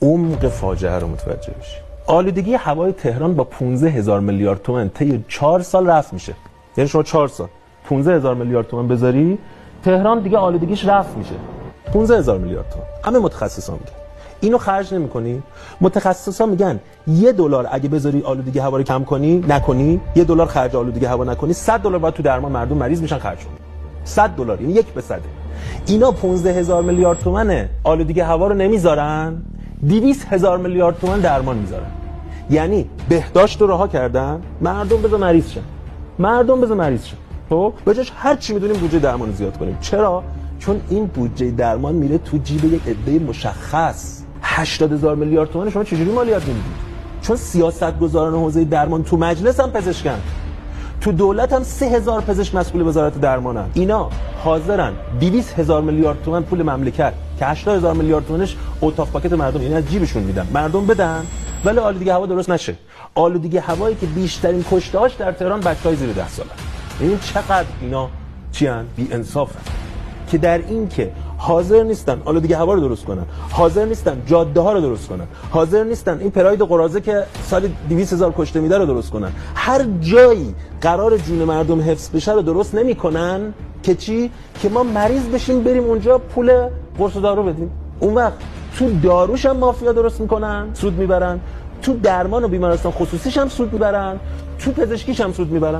عمق فاجعه رو متوجه بشی. آلودگی هوای تهران با 15,000 میلیارد تومان طی 4 سال رفع میشه. یعنی شما 4 سال 15,000 میلیارد تومان بذاری، تهران دیگه آلودگیش رفع میشه. 15,000 میلیارد تومان. همه متخصصا میگن اینو خرج نمی‌کنی. متخصصا میگن $1 اگه بذاری آلودگی هوا رو کم کنی، نکنی، $1 خرج آلودگی هوا نکنی، $100 باید تو درمان مردم مریض میشن خرج کنی. $100 یعنی 1 به 100. اینا 15,000 میلیارد تومان آلودگی هوا رو نمیذارن، 200,000 میلیارد تومان درمان میذارن. یعنی بهداشت رو رها کردن، مردم بذار مریض شن. مردم بذار مریض شن. خب بجاش هر چی میدونیم بودجه درمان زیاد کنیم. چرا؟ چون این بودجه درمان میره تو جیب یک عده مشخص. 80,000 میلیارد تومان شما چجوری مالیات میدید؟ چون سیاستگزاران حوزه درمان تو مجلس هم پزشکن، تو دولت هم 3,000 پزشک مسئول وزارت درمانن. اینا حاضرن 200,000 میلیارد تومان پول مملکت که 80,000 میلیارد تومانش اوت پاکت مردم، یعنی از جیبشون میدن، مردم بدن، ولی آلودگی هوا درست نشه. آلودگی هوایی که بیشترین کشته‌هاش در تهران بچهای زیر 10 ساله. ببین چقدر اینا چیان بی انصافن که در این که حاضر نیستن آلودگی هوا رو درست کنن، حاضر نیستن جاده ها رو درست کنن، حاضر نیستن این پراید قراضه که سال 200,000 کشته میده رو درست کنن. هر جایی قرار جون مردم حفظ بشه رو درست نمیکنن که چی؟ که ما مریض بشیم بریم اونجا پول قرص دارو بدیم. اون وقت تو داروش هم مافیا درست میکنن، سود میبرن، تو درمان و بیمارستان خصوصیش هم سود میبرن، تو پزشکیش هم سود میبرن.